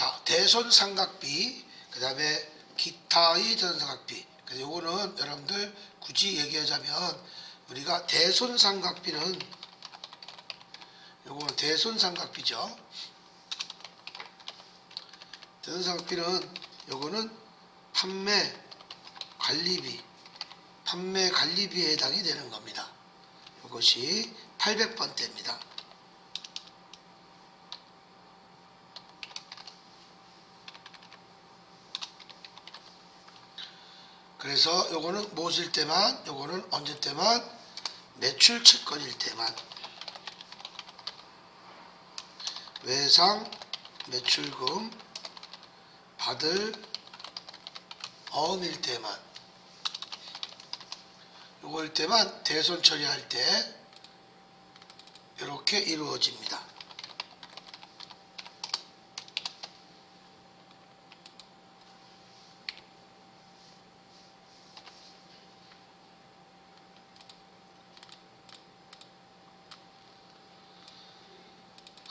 자, 대손삼각비, 그 다음에 기타의 대손삼각비. 그래서 요거는 여러분들 굳이 얘기하자면 우리가 대손삼각비는 요거는 대손삼각비죠. 대손삼각비는 요거는 판매 관리비에 해당이 되는 겁니다. 이것이 800번대입니다. 그래서 요거는 무엇일 때만, 요거는 언제 때만, 매출 채권일 때만, 외상 매출금 받을 어음일 때만, 요걸 때만 대손 처리할 때 이렇게 이루어집니다.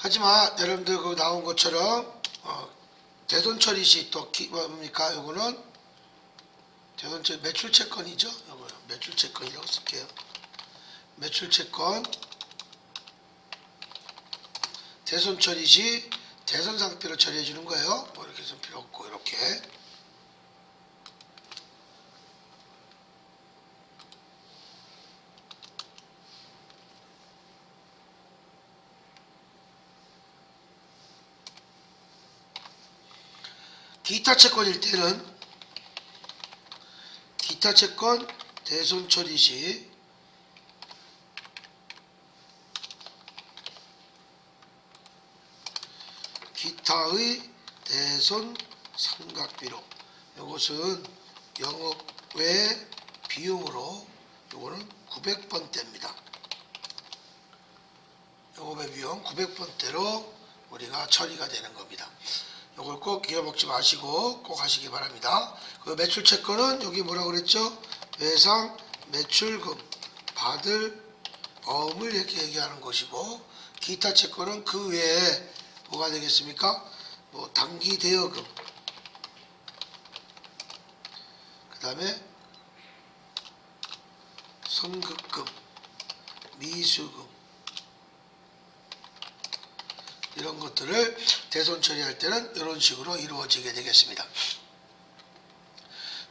하지만 여러분들 그 나온 것처럼 대손 처리 시 또 뭡니까? 요거는 대손 처리 매출 채권이죠. 요거는 매출 채권이라고 쓸게요. 매출 채권 대손 처리 시 대손 상표로 처리해 주는 거예요. 뭐 이렇게 쓸 필요 없고 이렇게. 기타 채권일 때는 기타 채권 대손 처리 시 기타의 대손 삼각비로, 이것은 영업외 비용으로 요거는 900번대입니다. 영업외 비용 900번대로 우리가 처리가 되는 겁니다. 요걸 꼭 잊어먹지 마시고 꼭 하시기 바랍니다. 그 매출 채권은 여기 뭐라고 그랬죠? 외상 매출금 받을 어음을 이렇게 얘기하는 것이고, 기타 채권은 그 외에 뭐가 되겠습니까? 뭐 단기 대여금, 그 다음에 선급금, 미수금, 이런 것들을 대손 처리할 때는 이런 식으로 이루어지게 되겠습니다.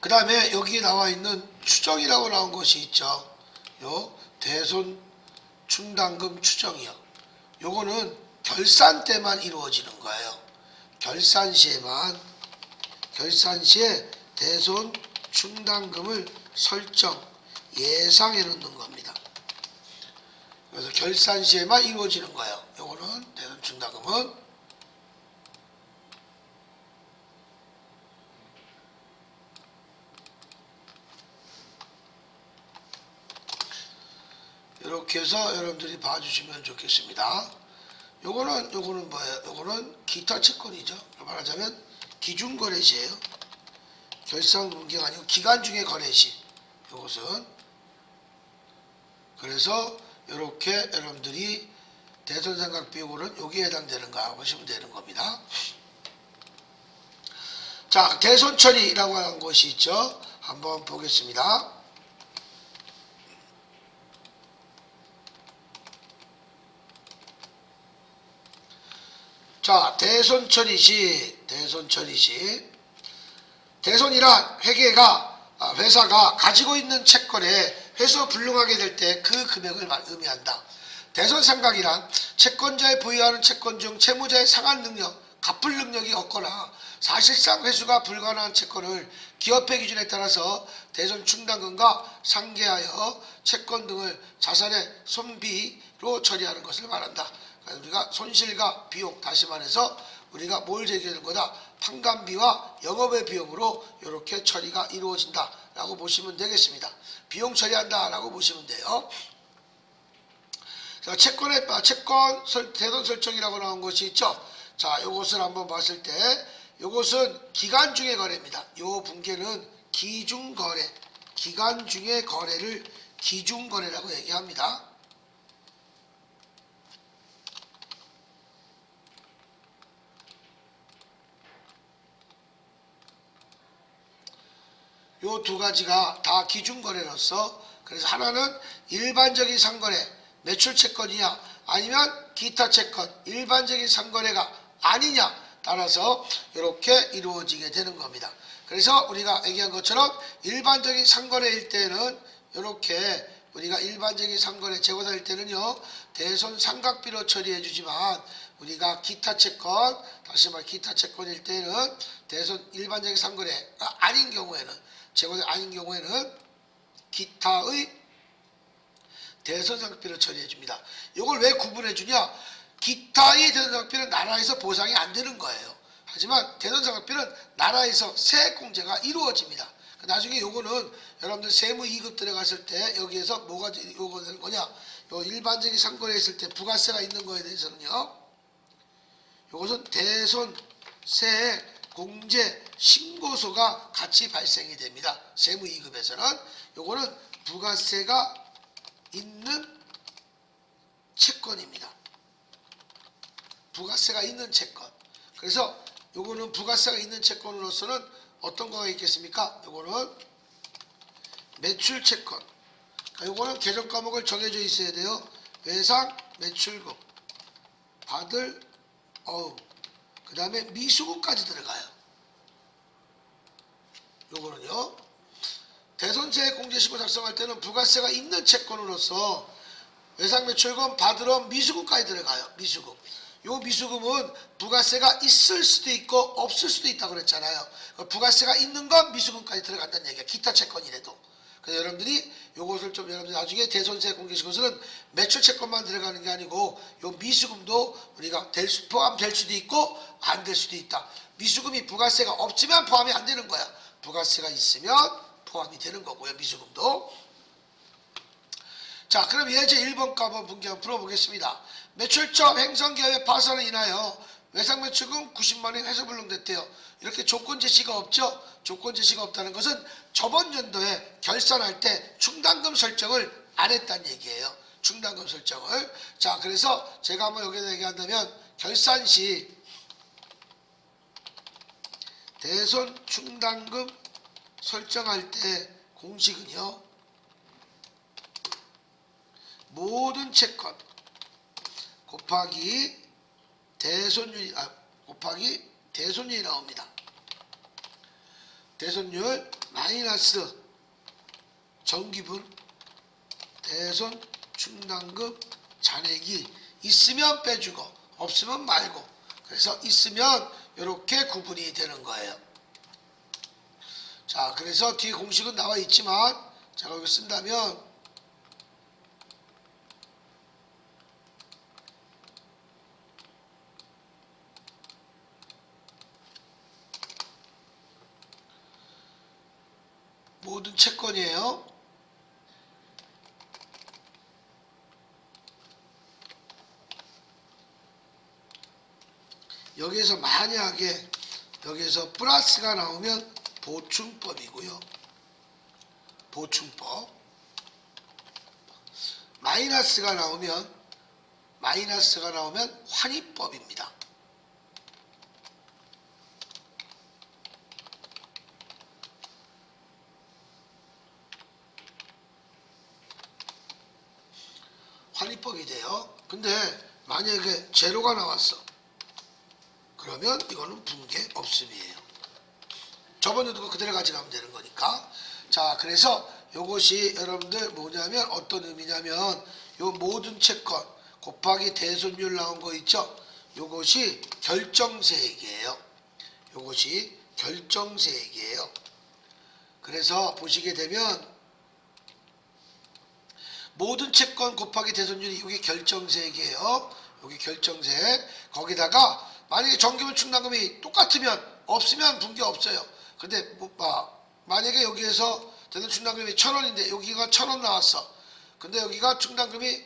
그 다음에 여기 나와 있는 추정이라고 나온 것이 있죠. 요 대손 충당금 추정이요. 요거는 결산 때만 이루어지는 거예요. 결산 시에 대손 충당금을 설정, 예상해 놓는 겁니다. 그래서 결산 시에만 이루어지는 거예요. 요거는 대손 충당금은 이렇게 해서 여러분들이 봐주시면 좋겠습니다. 요거는 뭐예요? 요거는 기타 채권이죠. 말하자면 기준거래시예요. 결산 분기가 아니고 기간 중의 거래시. 요것은 그래서 이렇게 여러분들이 대손삼각 비용으로는 여기에 해당되는가 보시면 되는 겁니다. 자, 대손 처리라고 하는 것이 있죠. 한번 보겠습니다. 자, 대손 처리 시 대손이란 회사가 가지고 있는 채권에 회수 불능하게 될 때 그 금액을 의미한다. 대손 삼각이란 채권자에 부여하는 채권 중 채무자의 상환 능력, 갚을 능력이 없거나 사실상 회수가 불가능한 채권을 기업회 기준에 따라서 대손 충당금과 상계하여 채권 등을 자산의 손비로 처리하는 것을 말한다. 우리가 손실과 비용, 다시 말해서 우리가 뭘 제기하는 거다? 판관비와 영업외 비용으로 이렇게 처리가 이루어진다 라고 보시면 되겠습니다. 비용 처리한다 라고 보시면 돼요. 자, 채권 대손 설정이라고 나온 것이 있죠. 자, 요것을 한번 봤을 때 요것은 기간 중의 거래입니다. 요 분계는 기중거래, 기간 중의 거래를 기중거래라고 얘기합니다. 요 두 가지가 다 기준거래로서, 그래서 하나는 일반적인 상거래 매출 채권이냐 아니면 기타 채권 일반적인 상거래가 아니냐 따라서 이렇게 이루어지게 되는 겁니다. 그래서 우리가 얘기한 것처럼 일반적인 상거래일 때는 이렇게 우리가 일반적인 상거래 재고사일 때는요 대손삼각비로 처리해 주지만, 우리가 기타 채권, 다시 말해 기타 채권일 때는 대손 일반적인 상거래가 아닌 경우에는, 재고사 아닌 경우에는 기타의 대손상각비로 처리해 줍니다. 이걸 왜 구분해 주냐? 기타의 대손상각비는 나라에서 보상이 안 되는 거예요. 하지만 대손상각비는 나라에서 세액공제가 이루어집니다. 나중에 요거는 여러분들 세무 2급 들어갔을 때 여기에서 뭐가 요거 되는 거냐? 요 일반적인 상거래 했을 때 부가세가 있는 거에 대해서는요, 요것은 대손세액 공제 신고서가 같이 발생이 됩니다. 세무 2급에서는 요거는 부가세가 있는 채권입니다. 부가세가 있는 채권. 그래서 요거는 부가세가 있는 채권으로서는 어떤 거가 있겠습니까? 요거는 매출 채권. 요거는 개정 과목을 정해져 있어야 돼요. 외상 매출금 받을 그 다음에 미수금까지 들어가요. 요거는요 대손세액 공제신고 작성할 때는 부가세가 있는 채권으로서 외상 매출금 받으러 미수금까지 들어가요. 미수금. 요 미수금은 부가세가 있을 수도 있고 없을 수도 있다고 그랬잖아요. 부가세가 있는 건 미수금까지 들어간다는 얘기야. 기타 채권이라도. 그래서 여러분들이 요것을 좀 여러분들 나중에 대손세액 공제신고서는 매출 채권만 들어가는 게 아니고 요 미수금도 우리가 포함될 수도 있고 안 될 수도 있다. 미수금이 부가세가 없지만 포함이 안 되는 거야. 부가세가 있으면 포함이 되는 거고요. 미수금도. 자, 그럼 예제 1번 거 한번 분기 한번 풀어보겠습니다. 매출점 행성기업의 파산을 인하여 외상매출금 90만원 해서 불능됐대요. 이렇게 조건 제시가 없죠. 조건 제시가 없다는 것은 저번 연도에 결산할 때 충당금 설정을 안 했다는 얘기예요. 충당금 설정을. 자, 그래서 제가 한번 여기다 얘기한다면 결산 시 대손 충당금 설정할 때 공식은요, 모든 채권 곱하기 대손율이 나옵니다. 대손율 마이너스 정기분 대손 충당금 잔액이 있으면 빼주고 없으면 말고, 그래서 있으면 이렇게 구분이 되는 거예요. 자, 그래서 뒤에 공식은 나와 있지만 제가 여기 쓴다면 모든 채권이에요. 여기에서 만약에 여기에서 플러스가 나오면 보충법이고요. 보충법. 마이너스가 나오면 환입법입니다. 환입법이 돼요. 근데 만약에 제로가 나왔어. 그러면 이거는 분계 없음이에요. 저번 연도 그대로 가져가면 되는 거니까. 자, 그래서 요것이 여러분들 뭐냐면 어떤 의미냐면 요 모든 채권 곱하기 대손율 나온 거 있죠? 요것이 결정세액이에요. 요것이 결정세액이에요. 그래서 보시게 되면 모든 채권 곱하기 대손율이 이게 결정세액이에요. 여기 결정세액. 거기다가 만약에 정기분 충당금이 똑같으면 없으면 분계 없어요. 근데 만약에 여기에서 대손 충당금이 1,000원인데 여기가 1,000원 나왔어. 근데 여기가 충당금이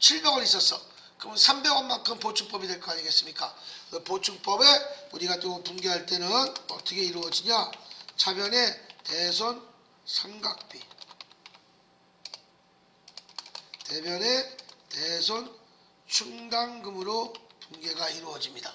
700원 있었어. 그러면 300원만큼 보충법이 될 거 아니겠습니까? 그 보충법에 우리가 또 분계할 때는 어떻게 이루어지냐? 차변의 대손 삼각비, 대변의 대손 충당금으로 분계가 이루어집니다.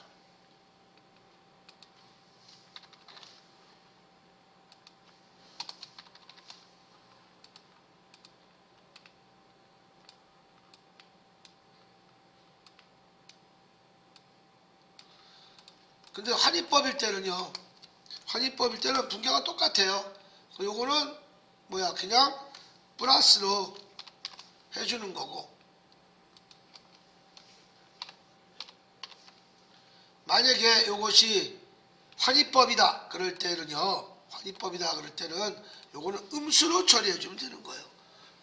근데 환입법일 때는요. 환입법일 때는 분계가 똑같아요. 요거는 뭐야 그냥 플러스로 해주는 거고, 만약에 요것이 환입법이다 그럴 때는요, 환입법이다 그럴 때는 요거는 음수로 처리해 주면 되는 거예요.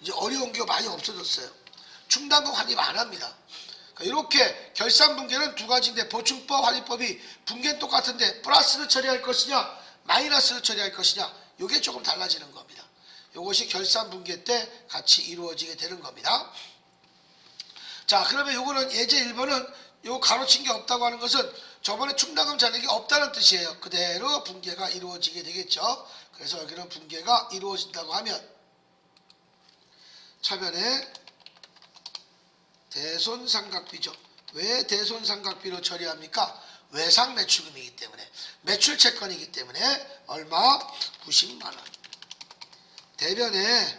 이제 어려운 게 많이 없어졌어요. 충당금 환입 안 합니다. 그러니까 이렇게 결산분계는 두 가지인데, 보충법, 환입법이 분계는 똑같은데 플러스를 처리할 것이냐 마이너스를 처리할 것이냐, 요게 조금 달라지는 겁니다. 요것이 결산분계 때 같이 이루어지게 되는 겁니다. 자, 그러면 요거는 예제 1번은 요 가로친 게 없다고 하는 것은 저번에 충당금 잔액이 없다는 뜻이에요. 그대로 분계가 이루어지게 되겠죠. 그래서 여기는 분계가 이루어진다고 하면 차변에 대손상각비죠. 왜 대손상각비로 처리합니까? 외상 매출금이기 때문에, 매출 채권이기 때문에 얼마? 90만원. 대변에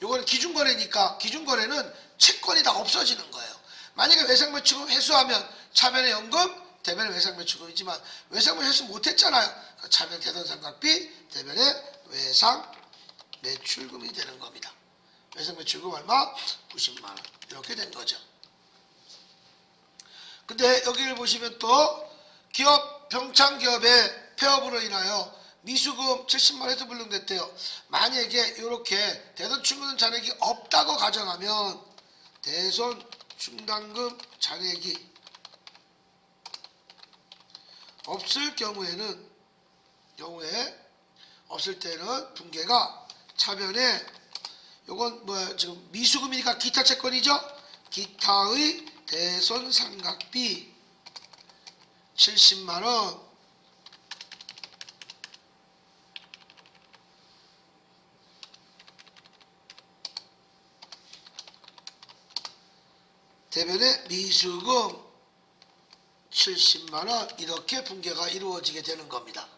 요거는 기준거래니까 기준거래는 채권이 다 없어지는 거예요. 만약에 외상매출금 회수하면 차변의 연금, 대변의 외상매출금이지만 외상매출 회수 못했잖아요. 차변 대손상각비, 대변의 외상매출금이 되는 겁니다. 외상매출금 얼마? 90만원. 이렇게 된 거죠. 근데 여기를 보시면 또 기업, 병창기업의 폐업으로 인하여 미수금 70만원 해서 불능됐대요. 만약에 이렇게 대손충당금 잔액이 없다고 가정하면 대손충당금 잔액이 없을 없을 때는 분계가 차변에 요건 뭐야 지금 미수금이니까 기타 채권이죠. 기타의 대손상각비 70만원 대변에 미수금 70만원 이렇게 분계가 이루어지게 되는 겁니다.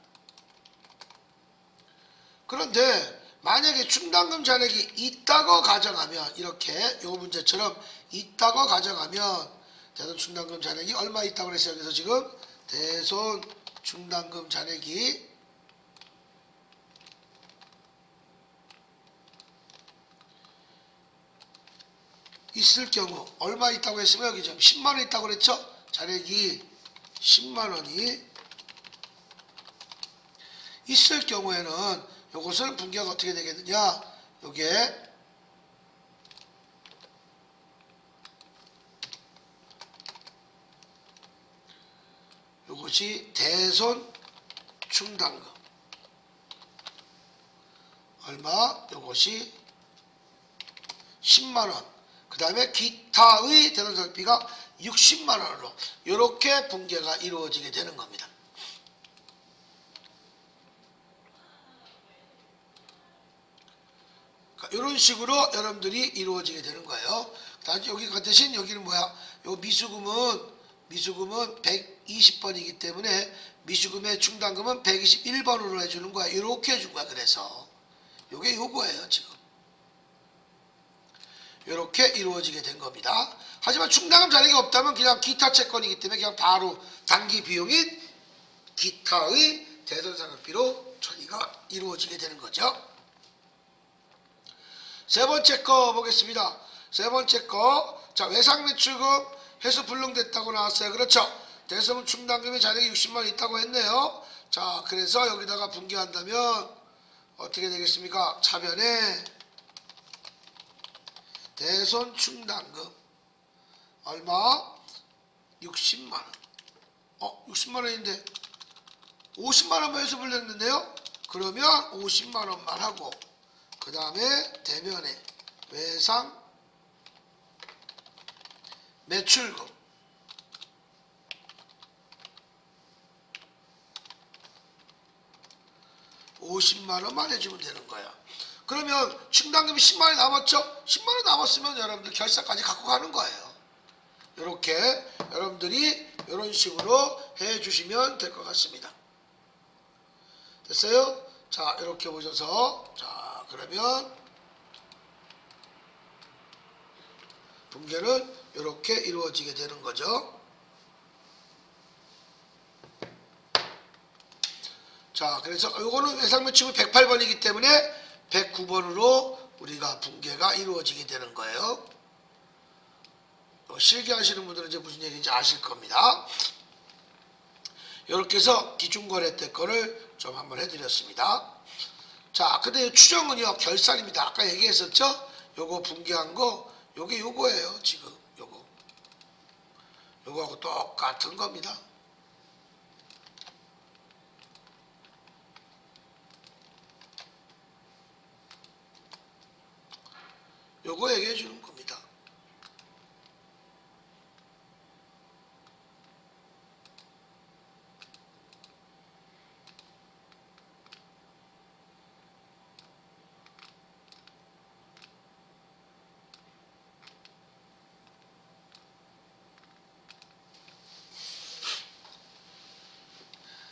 그런데 만약에 충당금 잔액이 있다고 가정하면, 이렇게 요 문제처럼 있다고 가정하면 대손 충당금 잔액이 얼마 있다고 그랬어요. 그래서 지금 대손 충당금 잔액이 있을 경우 얼마 있다고 했으면 여기 지금 10만원 있다고 그랬죠. 잔액이 10만원이 있을 경우에는 요것은 분계가 어떻게 되겠느냐, 요게 요것이 대손 충당금 얼마? 요것이 10만원, 그 다음에 기타의 대손상각비가 60만원으로 이렇게 분계가 이루어지게 되는 겁니다. 이런 식으로 여러분들이 이루어지게 되는 거예요. 다시 여기 대신 여기는 뭐야? 요 미수금은 120번이기 때문에 미수금의 충당금은 121번으로 해주는 거야. 이렇게 해준 거야. 그래서 요게 요거예요. 지금 이렇게 이루어지게 된 겁니다. 하지만 충당금 잔액이 없다면 그냥 기타 채권이기 때문에 그냥 바로 단기 비용인 기타의 대손상각비로 처리가 이루어지게 되는 거죠. 세 번째 거 보겠습니다. 세 번째 거. 자, 외상매출금 회수 불능됐다고 나왔어요. 그렇죠? 대손 충당금의 잔액이 60만원 있다고 했네요. 자, 그래서 여기다가 분계한다면 어떻게 되겠습니까? 차변에 대손 충당금 얼마? 60만원. 60만원인데 50만원만 회수 불렸는데요. 그러면 50만원만 하고, 그 다음에 대변에 외상 매출금 50만원만 해주면 되는 거야. 그러면 충당금이 10만원이 남았죠? 10만원 남았으면 여러분들 결산까지 갖고 가는 거예요. 이렇게 여러분들이 이런 식으로 해주시면 될 것 같습니다. 됐어요? 자, 이렇게 보셔서, 자, 그러면 분계는 이렇게 이루어지게 되는 거죠. 자, 그래서 요거는 외상매축은 108번이기 때문에 109번으로 우리가 붕괴가 이루어지게 되는 거예요. 실기하시는 분들은 이제 무슨 얘기인지 아실 겁니다. 이렇게 해서 기준거래 때 거를 좀 한번 해드렸습니다. 자, 근데 추정은요, 결산입니다. 아까 얘기했었죠? 요거 붕괴한 거, 요게 요거예요, 지금. 요거하고 똑같은 겁니다. 요거 얘기해 주는 겁니다.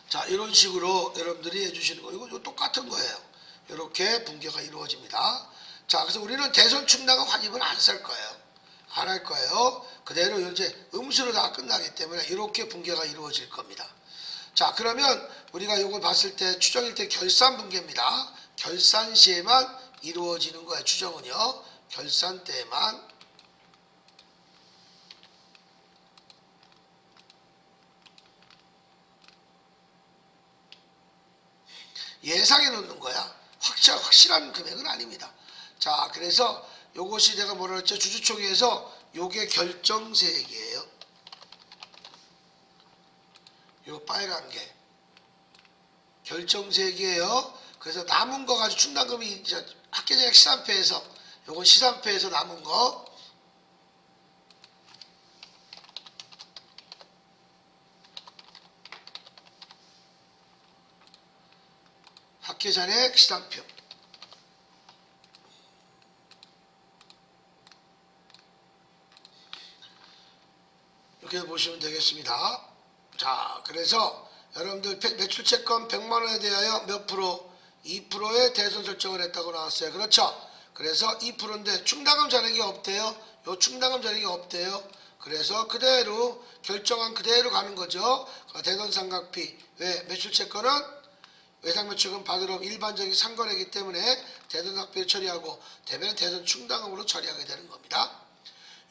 자, 이런 식으로 여러분들이 해주시는 거, 이거 똑같은 거예요. 이렇게 붕괴가 이루어집니다. 자, 그래서 우리는 대손 충당과 환입은 안 쓸 거예요. 안 할 거예요. 그대로 이제 음수로 다 끝나기 때문에 이렇게 붕괴가 이루어질 겁니다. 자, 그러면 우리가 이걸 봤을 때 추정일 때 결산 붕괴입니다. 결산 시에만 이루어지는 거예요. 추정은요. 결산 때만. 예상해 놓는 거야. 확실한 금액은 아닙니다. 자, 그래서 요것이 제가 뭐라 그랬죠? 주주총회에서 요게 결정세액이에요. 요 빨간 게 결정세액이에요. 그래서 남은 거 가지고 충당금이 이제 학계장액 시산패에서 요건 시산패에서 남은 거 학계장액 시산표 이렇게 보시면 되겠습니다. 자, 그래서 여러분들 매출채권 100만원에 대하여 몇 프로? 2%의 대손 설정을 했다고 나왔어요. 그렇죠? 그래서 2%인데 충당금 잔액이 없대요. 요 충당금 잔액이 없대요. 그래서 그대로 결정한 그대로 가는 거죠. 대손 삼각비. 왜? 매출채권은 외상매축은 받으러 일반적인 상거래이기 때문에 대손 삼각비를 처리하고 대변은 대손 충당금으로 처리하게 되는 겁니다.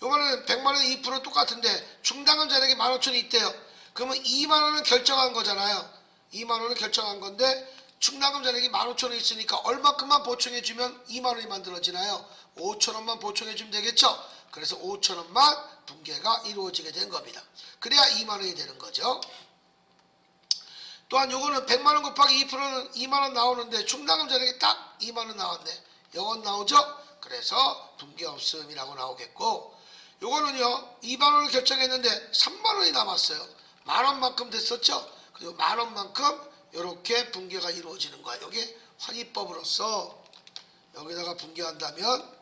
요거는 100만원 2% 똑같은데 충당금 잔액이 15,000이 있대요. 그러면 2만원은 결정한 거잖아요. 2만원은 결정한 건데 충당금 잔액이 15,000원 있으니까 얼마큼만 보충해주면 2만원이 만들어지나요? 5,000원만 보충해주면 되겠죠? 그래서 5,000원만 붕괴가 이루어지게 된 겁니다. 그래야 2만원이 되는 거죠. 또한 요거는 100만원 곱하기 2%는 2만원 나오는데 충당금 잔액이 딱 2만원 나왔네. 요건 나오죠? 그래서 붕괴 없음이라고 나오겠고, 요거는요 2만원을 결정했는데 3만원이 남았어요. 만원만큼 됐었죠. 그리고 만원만큼 이렇게 붕괴가 이루어지는 거야. 여기 환입법으로서 여기다가 붕괴한다면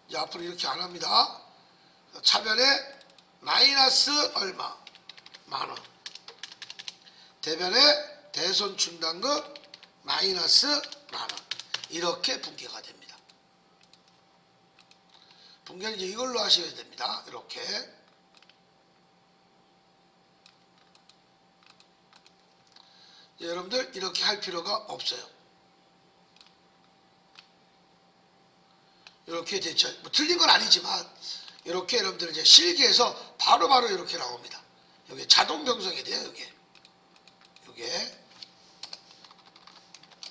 이제 앞으로 이렇게 안 합니다. 차변에 마이너스 얼마? 만원. 대변에 대손 충당금 마이너스 만원. 이렇게 붕괴가 됩니다. 붕괴는 이제 이걸로 하셔야 됩니다. 이렇게. 여러분들 이렇게 할 필요가 없어요. 이렇게 됐죠. 뭐 틀린 건 아니지만 이렇게 여러분들 이제 실기에서 바로바로 이렇게 나옵니다. 여기 자동 병성이 돼요. 이게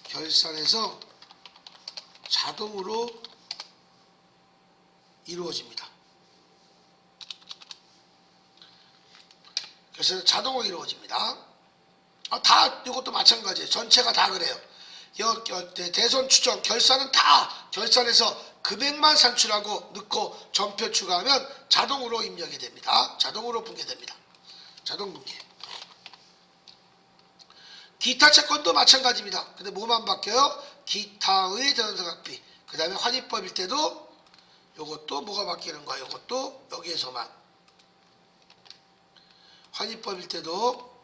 결산에서 자동으로 이루어집니다. 그래서 자동으로 이루어집니다. 다 이것도 마찬가지예요. 전체가 다 그래요. 대손 추정 결산은 다 결산에서 금액만 산출하고 넣고 전표 추가하면 자동으로 입력이 됩니다. 자동으로 붕괴됩니다. 자동 붕괴. 기타 채권도 마찬가지입니다. 근데 뭐만 바뀌어요? 기타의 대손상각비. 그 다음에 환입법일 때도 요것도 뭐가 바뀌는 거야? 요것도 여기에서만. 환입법일 때도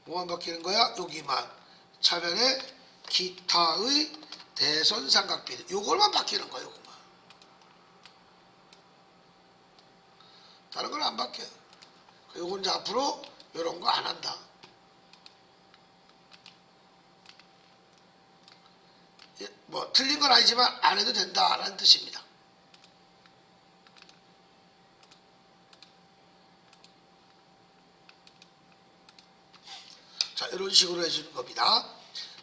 뭐만 바뀌는 거야? 여기만. 차변에 기타의 대손상각비. 요걸만 바뀌는 거야. 요것만. 다른 건 안 바뀌어요. 요건 이제 앞으로 이런 거 안 한다. 뭐 틀린 건 아니지만 안 해도 된다라는 뜻입니다. 자, 이런 식으로 해주는 겁니다.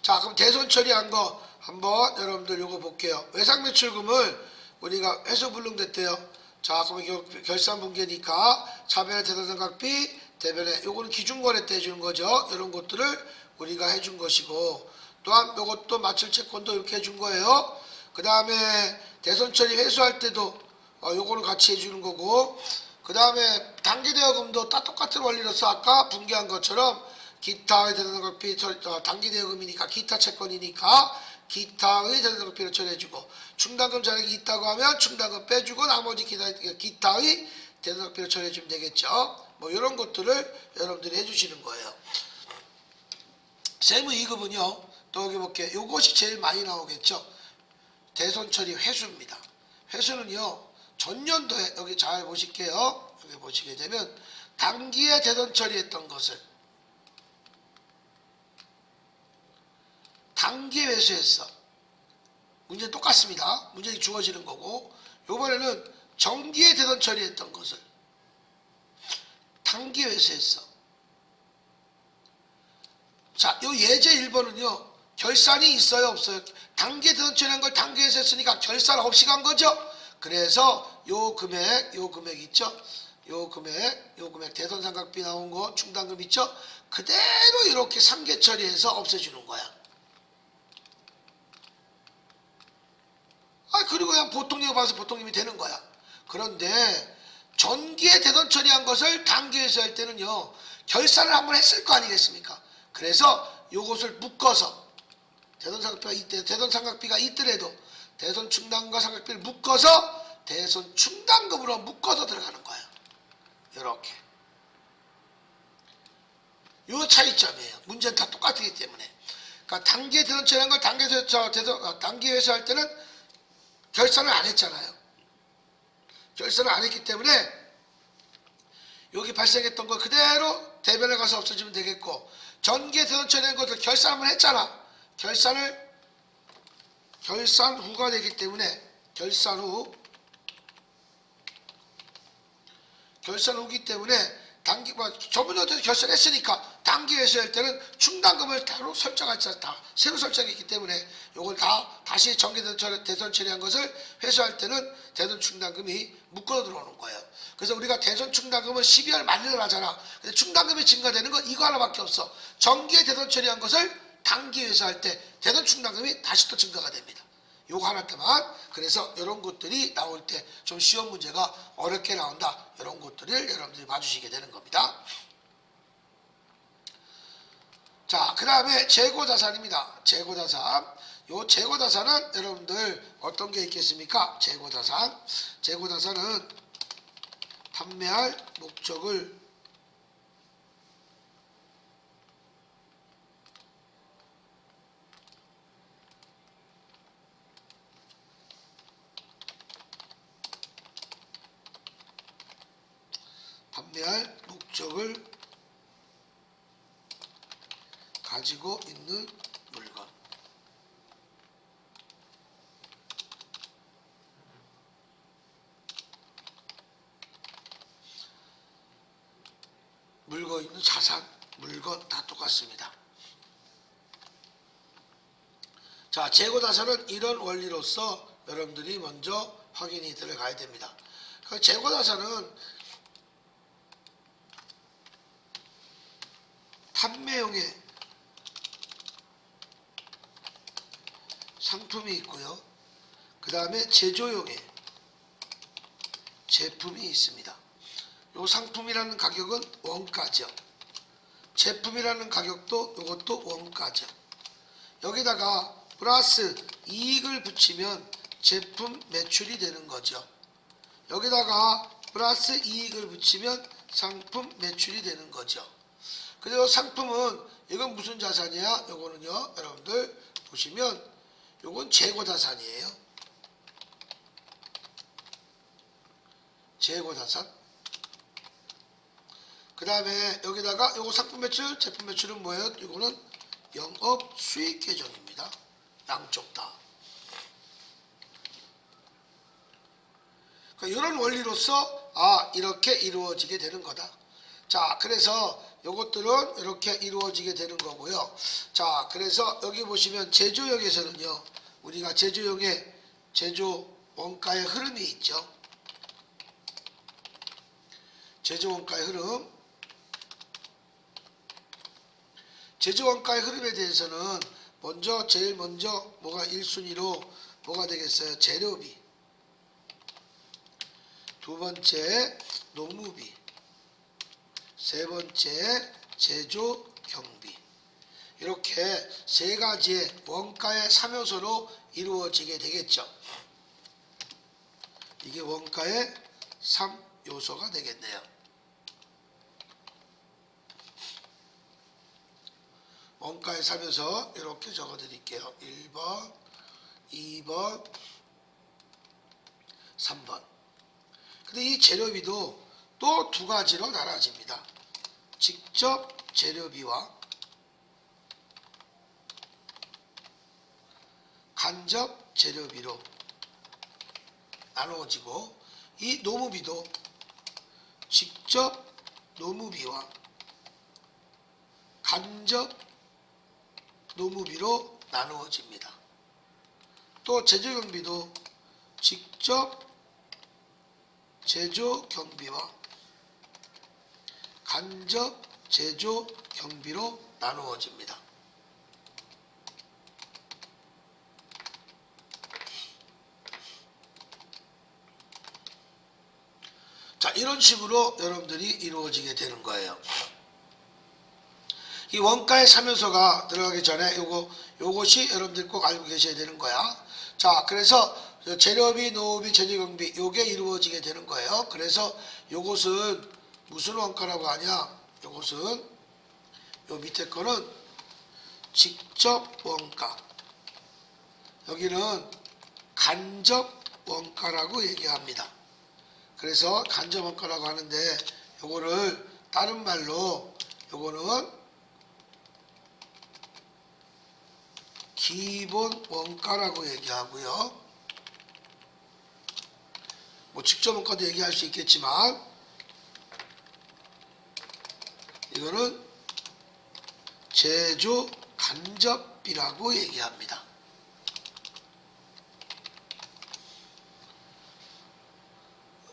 자, 그럼 대손 처리한 거 한번 여러분들 요거 볼게요. 외상매출금을 우리가 회수불능됐대요. 자, 그러면 결산분계니까 차변의 대손상각비, 대변의 요거는 기준거래 때 해주는 거죠. 이런 것들을 우리가 해준 것이고, 또한 요것도 맞출 채권도 이렇게 해준 거예요. 그 다음에 대손 처리 회수할 때도 요거는 같이 해주는 거고, 그 다음에 단기대여금도 다 똑같은 원리로서 아까 분개한 것처럼 기타의 대손상각비 단기대여금이니까 기타 채권이니까 기타의 대손상각비를 처리해주고, 충당금 잔액이 있다고 하면 충당금 빼주고 나머지 기타의 대손상각비를 처리해주면 되겠죠. 뭐 이런 것들을 여러분들이 해주시는 거예요. 세무이급은요, 또 여기 볼게요. 요것이 제일 많이 나오겠죠. 대손처리 회수입니다. 회수는요, 전년도에 여기 잘 보실게요. 여기 보시게 되면 단기에 대손 처리했던 것을 단기에 회수했어. 문제는 똑같습니다. 문제는 주어지는 거고, 요번에는 정기에 대손 처리했던 것을 단기에 회수했어. 자, 요 예제 1번은요, 결산이 있어요, 없어요? 단기에 대손 처리한 걸 단기에 회수했으니까 결산 없이 간 거죠? 그래서 요 금액 있죠? 요 금액 대손상각비 나온 거 충당금 있죠? 그대로 이렇게 상계 처리해서 없애주는 거야. 그리고 그냥 보통령 봐서 보통님이 되는 거야. 그런데 전기에 대손 처리한 것을 단기에 회수할 때는요, 결산을 한번 했을 거 아니겠습니까? 그래서 요것을 묶어서 대손상각비가 있더라도 대손 충당금과 상각비를 묶어서 대손 충당금으로 묶어서 들어가는 거예요. 이렇게. 요 차이점이에요. 문제는 다 똑같기 때문에. 그러니까 단기에 대손 처리한 걸 단기에 회수할 때는 결산을 안 했잖아요. 결산을 안 했기 때문에 여기 발생했던 거 그대로 대변에 가서 없어지면 되겠고, 전기에 대손 처리한 것을 결산 한번 했잖아. 결산 후가 되기 때문에 결산 후기 때문에 저번에도 결산했으니까 단기 회수할 때는 충당금을 따로 설정하지 다 새로 설정했기 때문에 요걸 다 다시 정기 대손 처리한 것을 회수할 때는 대손 충당금이 묶어 들어오는 거예요. 그래서 우리가 대손 충당금은 12월 말일날 하잖아. 근데 충당금이 증가되는 건 이거 하나밖에 없어. 정기에 대손 처리한 것을 단기 회수할 때 대손 충당금이 다시 또 증가가 됩니다. 요거 하나 때만. 그래서 이런 것들이 나올 때 좀 시험 문제가 어렵게 나온다. 이런 것들을 여러분들이 봐주시게 되는 겁니다. 자, 그 다음에 재고자산입니다. 재고자산. 요 재고자산은 여러분들 어떤 게 있겠습니까? 재고자산은 판매할 목적을 가지고 있는 물건. 물건 있는 자산, 물건 다 똑같습니다. 자, 재고자산은 이런 원리로서 여러분들이 먼저 확인이 들어가야 됩니다. 재고자산은 판매용의 상품이 있고요. 그 다음에 제조용의 제품이 있습니다. 요 상품이라는 가격은 원가죠. 제품이라는 가격도 이것도 원가죠. 여기다가 플러스 이익을 붙이면 제품 매출이 되는 거죠. 여기다가 플러스 이익을 붙이면 상품 매출이 되는 거죠. 그리고 상품은 이건 무슨 자산이야? 요거는요, 여러분들 보시면 요건 재고자산이에요. 재고자산. 그 다음에 여기다가 요거 상품 매출, 제품 매출은 뭐예요? 이거는 영업 수익 계정입니다. 양쪽 다. 그러니까 이런 원리로서 이렇게 이루어지게 되는 거다. 자, 그래서 요것들은 이렇게 이루어지게 되는 거고요. 자, 그래서 여기 보시면 제조역에서는요, 우리가 제조역의 제조 원가의 흐름이 있죠. 제조 원가의 흐름. 제조 원가의 흐름에 대해서는 제일 먼저 뭐가 1순위로 뭐가 되겠어요? 재료비. 두 번째 노무비. 세 번째 제조 경비. 이렇게 세 가지의 원가의 3요소로 이루어지게 되겠죠. 이게 원가의 3요소가 되겠네요. 원가의 3요소 이렇게 적어 드릴게요. 1번, 2번, 3번. 근데 이 재료비도 또 두 가지로 나눠집니다. 직접 재료비와 간접 재료비로 나누어지고, 이 노무비도 직접 노무비와 간접 노무비로 나누어집니다. 또 제조경비도 직접 제조경비와 간접 제조경비로 나누어집니다. 자, 이런 식으로 여러분들이 이루어지게 되는 거예요. 이 원가의 3요소가 들어가기 전에 요것이 여러분들 꼭 알고 계셔야 되는 거야. 자, 그래서 재료비, 노후비, 제조경비 요게 이루어지게 되는 거예요. 그래서 요것은 무슨 원가라고 하냐? 요것은 요 밑에 거는 직접 원가, 여기는 간접 원가라고 얘기합니다. 그래서 간접 원가라고 하는데 요거를 다른 말로 요거는 기본 원가라고 얘기하고요. 뭐 직접 원가도 얘기할 수 있겠지만 이거는 제조 간접비라고 얘기합니다.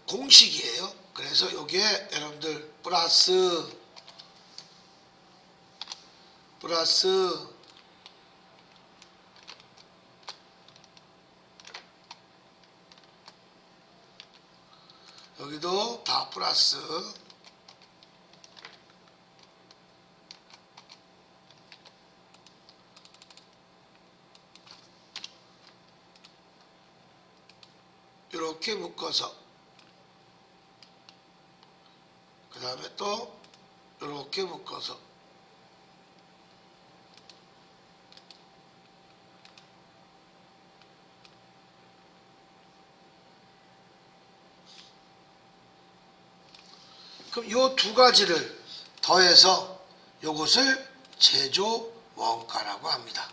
공식이에요. 그래서 여기에 여러분들 플러스 여기도 다 플러스 이렇게 묶어서 그 다음에 또 이렇게 묶어서 그럼 요 두 가지를 더해서 요것을 제조 원가라고 합니다.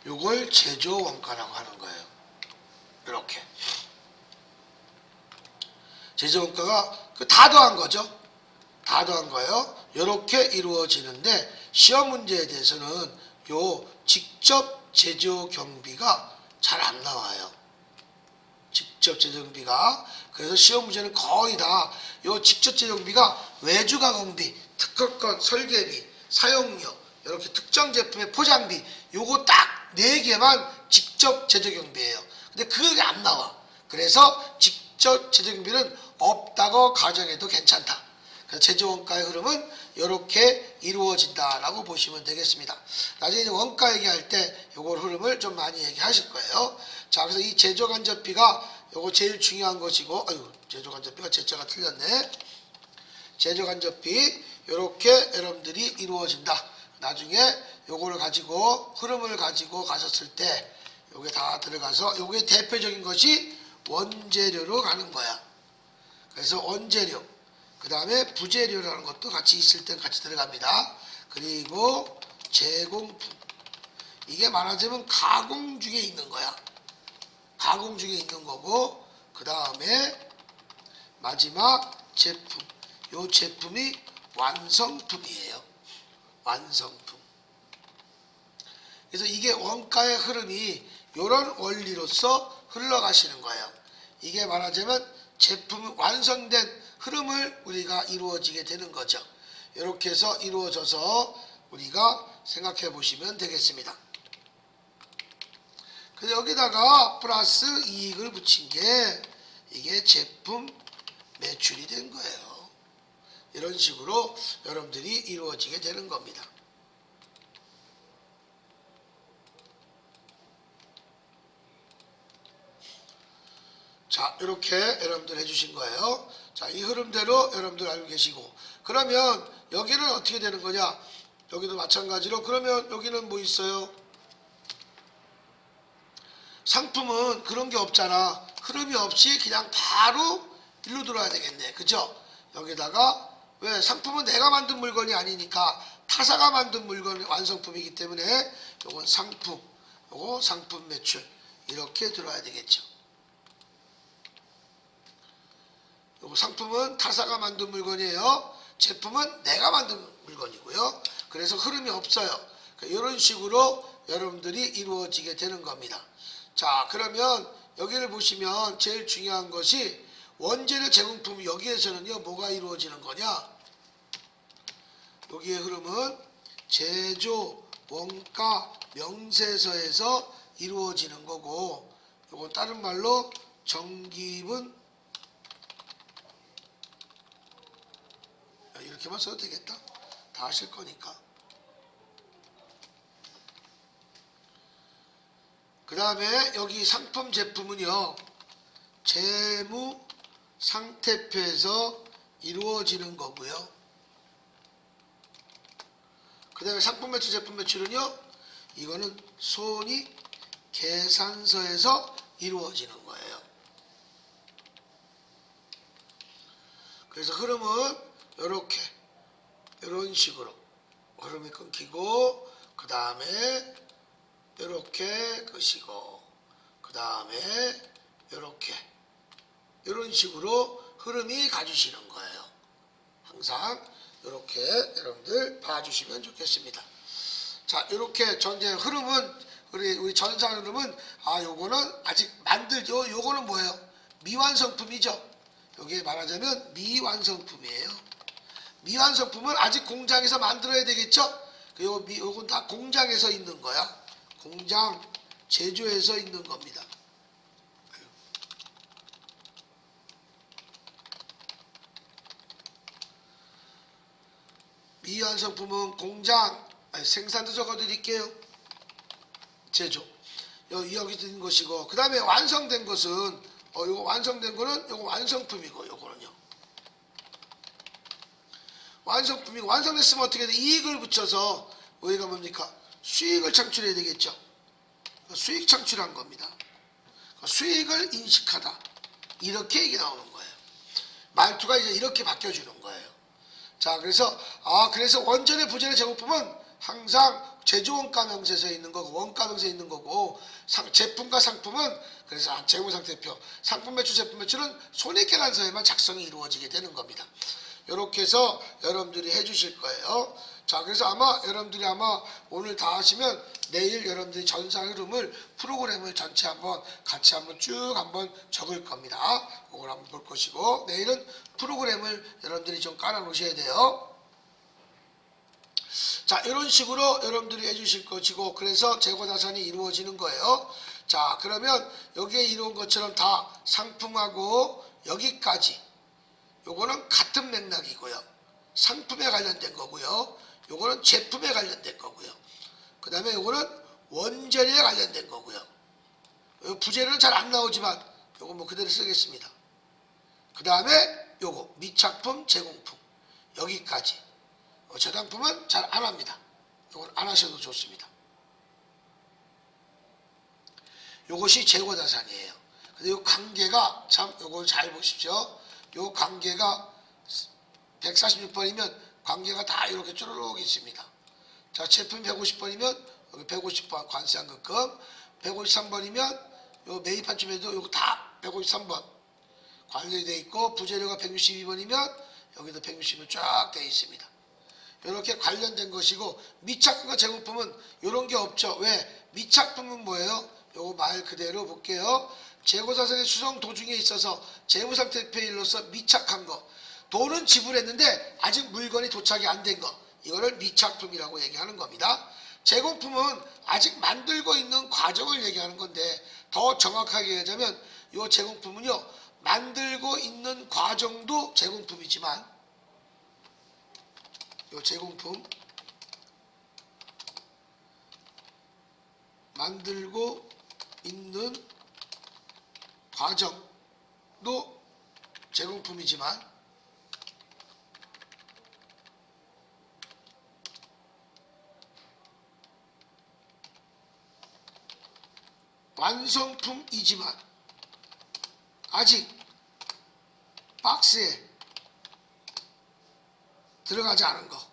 요걸 제조 원가라고 하는 거예요. 이렇게 제조 원가가 다 더한 거죠. 다 더한 거예요. 이렇게 이루어지는데 시험 문제에 대해서는 요 직접 제조 경비가 잘 안 나와요. 직접 제조 경비가. 그래서 시험 문제는 거의 다 요 직접 제조 경비가 외주 가공비, 특허권, 설계비, 사용료, 이렇게 특정 제품의 포장비, 요거 딱 4개만 직접 제조 경비예요. 근데 그게 안 나와. 그래서 직접 제조 경비는 없다고 가정해도 괜찮다. 그래서 제조 원가의 흐름은 이렇게 이루어진다라고 보시면 되겠습니다. 나중에 원가 얘기할 때 요걸 흐름을 좀 많이 얘기하실 거예요. 자, 그래서 이 제조 간접비가 요거 제일 중요한 것이고, 제조 간접비가 제자가 틀렸네. 제조 간접비 이렇게 여러분들이 이루어진다. 나중에 요거를 가지고 흐름을 가지고 가셨을 때 요게 다 들어가서 요게 대표적인 것이 원재료로 가는 거야. 그래서 원재료, 그 다음에 부재료라는 것도 같이 있을 땐 같이 들어갑니다. 그리고 제공품, 이게 말하자면 가공 중에 있는 거야. 가공 중에 있는 거고, 그 다음에 마지막 제품, 요 제품이 완성품이에요. 완성품. 그래서 이게 원가의 흐름이 이런 원리로서 흘러가시는 거예요. 이게 말하자면 제품 완성된 흐름을 우리가 이루어지게 되는 거죠. 이렇게 해서 이루어져서 우리가 생각해 보시면 되겠습니다. 그래서 여기다가 플러스 이익을 붙인 게 이게 제품 매출이 된 거예요. 이런 식으로 여러분들이 이루어지게 되는 겁니다. 자, 이렇게 여러분들 해주신 거예요. 자, 이 흐름대로 여러분들 알고 계시고, 그러면 여기는 어떻게 되는 거냐? 여기도 마찬가지로, 그러면 여기는 뭐 있어요? 상품은 그런 게 없잖아. 흐름이 없이 그냥 바로 일로 들어야 되겠네. 그죠? 여기다가, 왜? 상품은 내가 만든 물건이 아니니까 타사가 만든 물건 완성품이기 때문에 요건 상품, 요거 상품 매출, 이렇게 들어야 되겠죠. 요거 상품은 타사가 만든 물건이에요. 제품은 내가 만든 물건이고요. 그래서 흐름이 없어요. 이런 식으로 여러분들이 이루어지게 되는 겁니다. 자, 그러면 여기를 보시면 제일 중요한 것이 원재료 제공품, 여기에서는요 뭐가 이루어지는 거냐? 여기의 흐름은 제조, 원가, 명세서에서 이루어지는 거고, 요건 다른 말로 정기분, 이렇게만 써도 되겠다. 다 하실 거니까. 그 다음에 여기 상품 제품은요, 재무 상태표에서 이루어지는 거고요. 그 다음에 상품 매출, 제품 매출은요, 이거는 손익 계산서에서 이루어지는 거예요. 그래서 흐름은 이렇게, 이런 식으로 흐름이 끊기고, 그 다음에 이렇게 끄시고, 그 다음에 이렇게, 이런 식으로 흐름이 가주시는 거예요. 항상 이렇게 여러분들 봐주시면 좋겠습니다. 자, 이렇게 전제 흐름은, 우리 전산 흐름은, 요거는 아직 요거는 뭐예요? 미완성품이죠. 여기에 말하자면 미완성품이에요. 미완성품은 아직 공장에서 만들어야 되겠죠? 요건 다 공장에서 있는 거야. 공장, 제조에서 있는 겁니다. 미완성품은 공장, 생산도 적어드릴게요. 제조. 여기 있는 것이고, 그 다음에 완성된 것은, 요거 완성된 거는 요거 완성품이고, 요거는요. 완성품이 완성됐으면 어떻게 돼? 이익을 붙여서 우리가 뭡니까? 수익을 창출해야 되겠죠. 수익 창출한 겁니다. 수익을 인식하다. 이렇게 얘기 나오는 거예요. 말투가 이제 이렇게 바뀌어주는 거예요. 자, 그래서 원전의 부재료 제공품은 항상 제조원가 명세서에 있는 거고, 원가 명세에 있는 거고, 제품과 상품은 그래서 재무상태표, 상품 매출, 제품 매출은 손익계산서에만 작성이 이루어지게 되는 겁니다. 이렇게 해서 여러분들이 해주실 거예요. 자, 그래서 여러분들이 오늘 다 하시면 내일 여러분들이 전산 흐름을, 프로그램을 전체 같이 쭉 적을 겁니다. 그걸 한번 볼 것이고, 내일은 프로그램을 여러분들이 좀 깔아 놓으셔야 돼요. 자, 이런 식으로 여러분들이 해주실 것이고, 그래서 재고자산이 이루어지는 거예요. 자, 그러면 여기에 이루어진 것처럼 다 상품하고 여기까지, 요거는 같은 맥락이고요. 상품에 관련된 거고요. 요거는 제품에 관련된 거고요. 그 다음에 요거는 원재료에 관련된 거고요. 부재료는 잘 안 나오지만 요거 뭐 그대로 쓰겠습니다. 그 다음에 요거 미착품, 제공품, 여기까지. 저당품은 잘 안 합니다. 이건 안 하셔도 좋습니다. 이것이 재고자산이에요. 근데 이 관계가 참 이걸 잘 보십시오. 이 관계가 146번이면 관계가 다 이렇게 쭈르륵 있습니다. 자, 제품 150번이면 여기 150번 관세한급금, 153번이면 요 매입한 쯤에도 요거 다 153번 관련이 되어 있고, 부재료가 162번이면 여기도 160번 쫙 되어 있습니다. 이렇게 관련된 것이고, 미착금과 재공품은 이런 게 없죠. 왜? 미착금은 뭐예요? 요거 말 그대로 볼게요. 재고자산의 수정 도중에 있어서 재무상태 표일로서 미착한 거, 돈은 지불했는데 아직 물건이 도착이 안 된 거, 이거를 미착품이라고 얘기하는 겁니다. 재공품은 아직 만들고 있는 과정을 얘기하는 건데, 더 정확하게 얘기하자면 이 재공품은요, 만들고 있는 과정도 재공품이지만, 이 재공품 만들고 있는 과정도 재공품이지만, 완성품이지만 아직 박스에 들어가지 않은 거,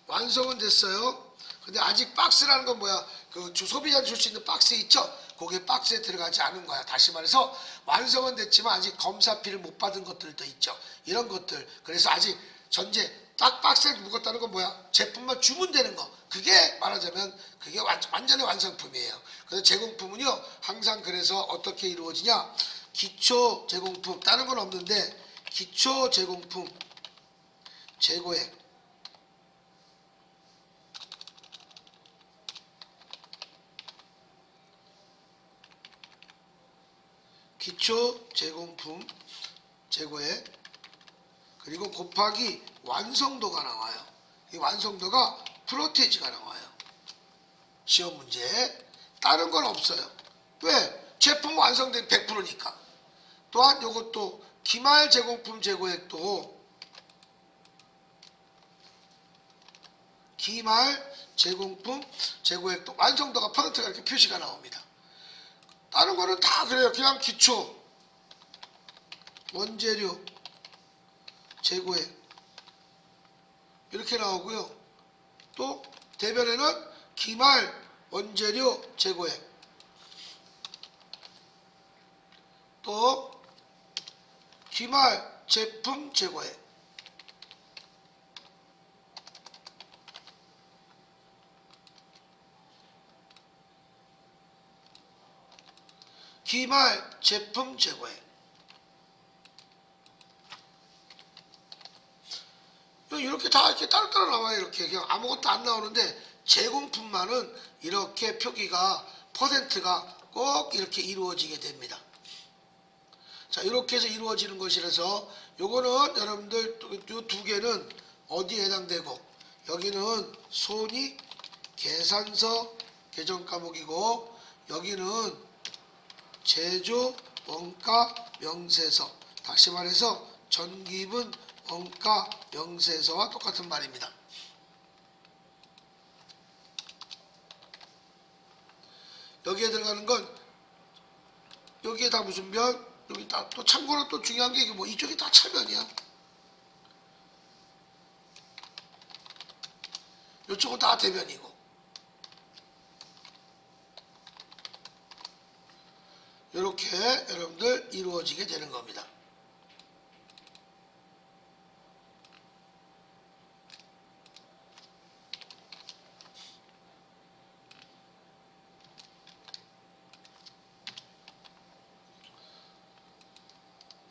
완성은 됐어요. 근데 아직 박스라는 건 뭐야? 그 소비자한테 줄 수 있는 박스 있죠? 거기에 박스에 들어가지 않은 거야. 다시 말해서 완성은 됐지만 아직 검사피를 못 받은 것들도 있죠. 이런 것들. 그래서 아직 전제 딱 박스에 묶었다는 건 뭐야? 제품만 주문되는 거. 그게 말하자면 그게 완전히 완성품이에요. 그래서 제공품은요, 항상 그래서 어떻게 이루어지냐? 기초 제공품, 다른 건 없는데 기초 제공품 재고액, 기초 제공품 재고액, 그리고 곱하기 완성도가 나와요. 이 완성도가 프로테이지가 나와요. 시험 문제에. 다른 건 없어요. 왜? 제품 완성된 100%니까. 또한 이것도 기말 제공품 재고액도 기말 제공품 재고액도 완성도가 퍼센트가 이렇게 표시가 나옵니다. 다른 거는 다 그래요. 그냥 기초 원재료 재고액 이렇게 나오고요. 또 대변에는 기말 원재료 재고액, 또 기말 제품 재고액, 기말 제품 재고액. 이렇게 다 이렇게 따로따로 나와요. 이렇게 그냥 아무것도 안 나오는데, 제공품만은 이렇게 표기가 퍼센트가 꼭 이렇게 이루어지게 됩니다. 자, 이렇게 해서 이루어지는 것이라서 요거는 여러분들 요 두 개는 어디에 해당되고, 여기는 손익 계산서 개정 과목이고, 여기는 제조 원가 명세서, 다시 말해서 전기분 원가 명세서와 똑같은 말입니다. 여기에 들어가는 건 여기에 다 무슨 면, 여기 다 또 참고로 또 중요한 게 뭐 이쪽이 다 차면이야. 이쪽은 다 대면이고. 이렇게 여러분들 이루어지게 되는 겁니다.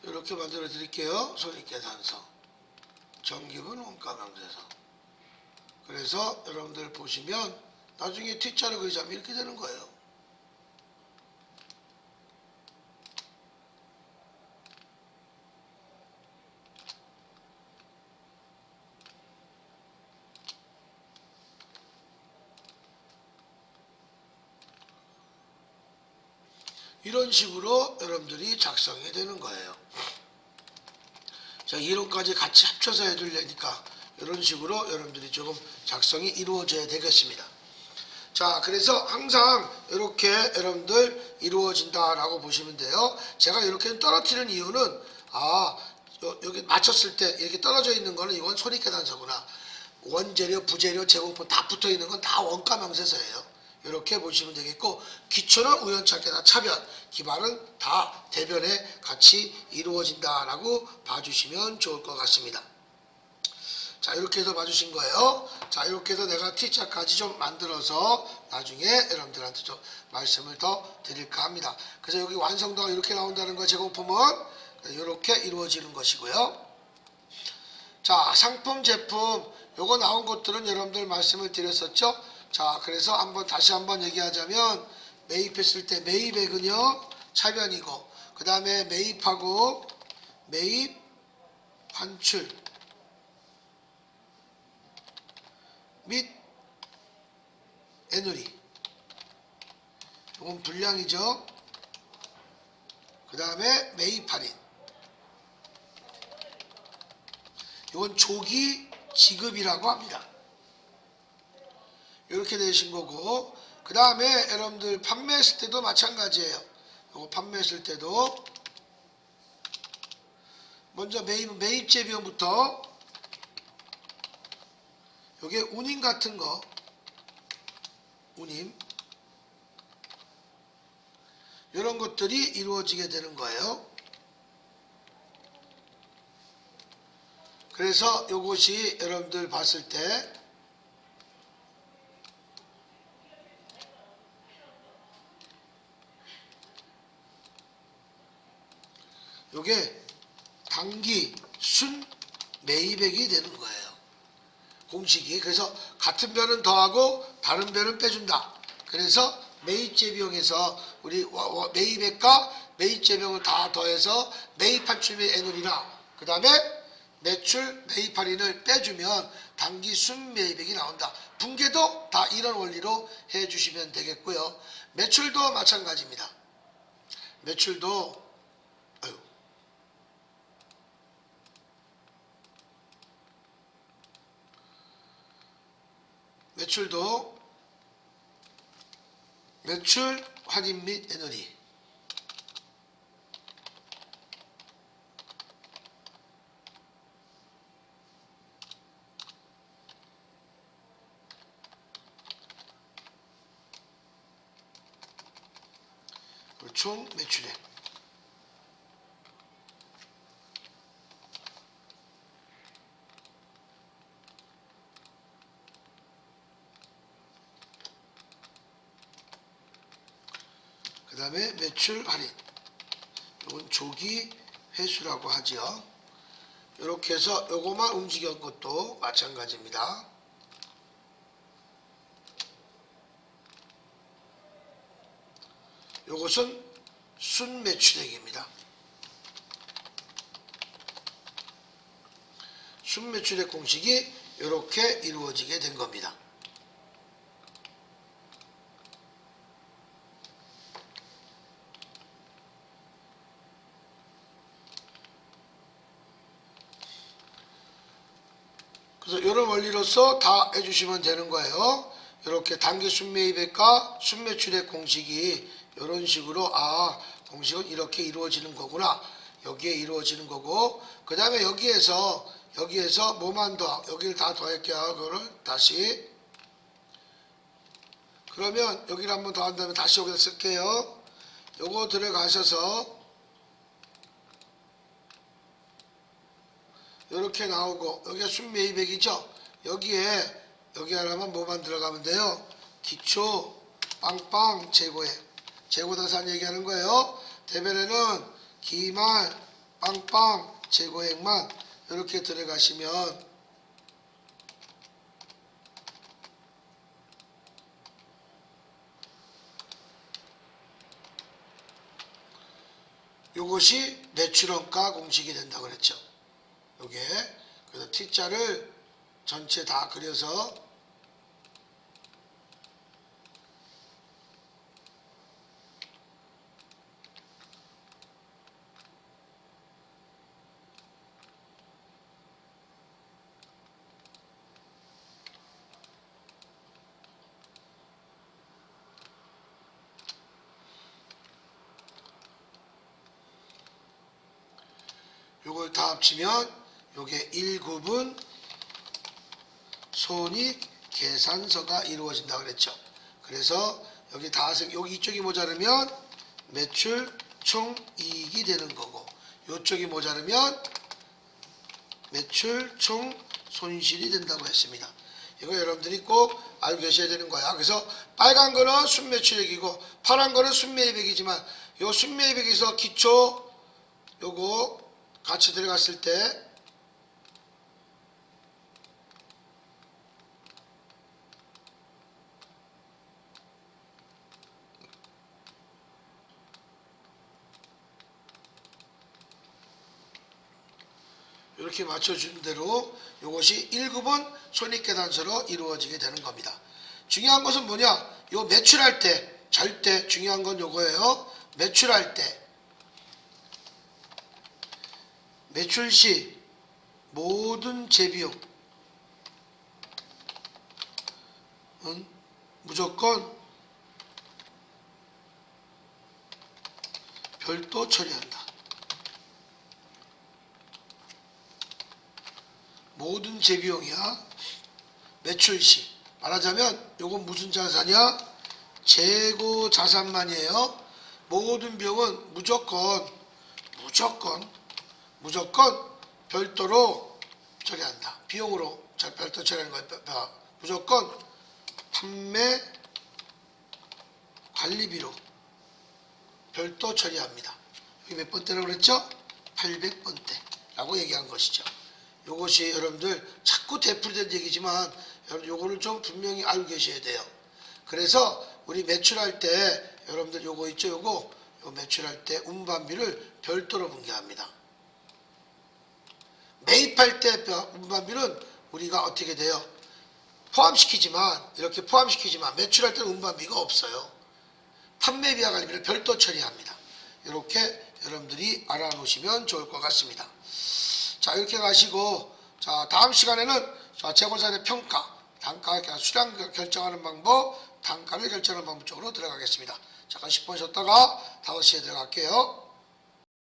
이렇게 만들어 드릴게요. 손익계산서, 전기분 원가명세서. 그래서 여러분들 보시면 나중에 T자로 그리자면 이렇게 되는 거예요. 이런 식으로 여러분들이 작성이 되는 거예요. 자, 이론까지 같이 합쳐서 해주려니까 이런 식으로 여러분들이 조금 작성이 이루어져야 되겠습니다. 자, 그래서 항상 이렇게 여러분들 이루어진다라고 보시면 돼요. 제가 이렇게 떨어뜨리는 이유는 여기 맞췄을 때 이렇게 떨어져 있는 거는 이건 손익계산서구나. 원재료, 부재료, 제공품 다 붙어 있는 건 다 원가 명세서예요. 이렇게 보시면 되겠고, 기초는 우연찮게나 차변, 기반은 다 대변에 같이 이루어진다라고 봐주시면 좋을 것 같습니다. 자, 이렇게 해서 봐주신 거예요. 자, 이렇게 해서 내가 T자까지 좀 만들어서 나중에 여러분들한테 좀 말씀을 더 드릴까 합니다. 그래서 여기 완성도가 이렇게 나온다는 거, 제공품은 이렇게 이루어지는 것이고요. 자, 상품, 제품, 요거 나온 것들은 여러분들 말씀을 드렸었죠. 자, 그래서 다시 한번 얘기하자면, 매입했을 때 매입액은요, 차변이고, 그 다음에 매입하고, 매입, 환출, 및 애누리, 이건 분량이죠. 그 다음에 매입 할인, 이건 조기 지급이라고 합니다. 이렇게 되신 거고, 그 다음에 여러분들 판매했을 때도 마찬가지예요. 이거 판매했을 때도 먼저 매입제 비용부터, 요게 운임 같은 거, 운임, 이런 것들이 이루어지게 되는 거예요. 그래서 요것이 여러분들 봤을 때 요게 당기 순 매입액이 되는 거예요. 공식이. 그래서 같은 변은 더하고 다른 변은 빼준다. 그래서 매입제 비용에서 우리 매입액과 매입제 비용을 다 더해서 매입 환출 및 애누리나, 그 다음에 매출 매입 할인을 빼주면 당기 순 매입액이 나온다. 분계도 다 이런 원리로 해주시면 되겠고요. 매출도 마찬가지입니다. 매출도 매출 할인 및 애누리, 총 매출액, 그 다음에 매출 할인, 이건 조기 회수라고 하죠. 이렇게 해서 요거만 움직인 것도 마찬가지입니다. 요것은 순매출액입니다. 순매출액 공식이 이렇게 이루어지게 된 겁니다. 그래서 이런 원리로서 다 해주시면 되는 거예요. 이렇게 단기 순매입액과 순매출액 공식이 이런 식으로 공식은 이렇게 이루어지는 거구나. 여기에 이루어지는 거고, 그 다음에 여기에서 뭐만 더, 여기를 다 더할게요. 그거를 다시. 그러면 여기를 한번 더 한다면 다시 여기다 쓸게요. 요거 들어가셔서 이렇게 나오고, 여기가 순매입액이죠. 여기 하나만 뭐만 들어가면 돼요. 기초 빵빵 재고액, 재고자산 얘기하는 거예요. 대변에는 기말 빵빵 재고액만 이렇게 들어가시면 요것이 매출원가 공식이 된다고 그랬죠. 요게. 그래서 T자를 전체 다 그려서 요걸 다 합치면 요게 1구분 손익계산서가 이루어진다 그랬죠. 그래서 여기 여기 이쪽이 모자르면 매출 총이익이 되는 거고, 이쪽이 모자르면 매출 총 손실이 된다고 했습니다. 이거 여러분들이 꼭 알고 계셔야 되는 거야. 그래서 빨간 거는 순매출액이고 파란 거는 순매입액이지만 요 순매입액에서 기초 요거 같이 들어갔을 때 이렇게 맞춰준 대로 이것이 1급은 손익계산서로 이루어지게 되는 겁니다. 중요한 것은 뭐냐? 요 매출할 때 절대 중요한 건 요거예요. 매출할 때 매출 시 모든 재비용은 무조건 별도 처리한다. 모든 재비용이야. 매출 시 말하자면 요건 무슨 자산이야? 재고 자산만이에요. 모든 비용은 무조건 별도로 처리한다. 비용으로 별도 처리하는 거예요. 무조건 판매 관리비로 별도 처리합니다. 여기 몇 번대라고 그랬죠? 800번대라고 얘기한 것이죠. 요것이 여러분들 자꾸 되풀이된 얘기지만 여러분 요거를 좀 분명히 알고 계셔야 돼요. 그래서 우리 매출할 때 여러분들 요거 있죠? 요 매출할 때 운반비를 별도로 분기합니다. 매입할 때 운반비는 우리가 어떻게 돼요? 이렇게 포함시키지만 매출할 때는 운반비가 없어요. 판매비와 관리비를 별도 처리합니다. 이렇게 여러분들이 알아놓으시면 좋을 것 같습니다. 자, 이렇게 가시고, 자, 다음 시간에는 재고자산의 평가, 단가 수량 결정하는 방법, 단가를 결정하는 방법 쪽으로 들어가겠습니다. 잠깐 10분 쉬었다가 5시에 들어갈게요.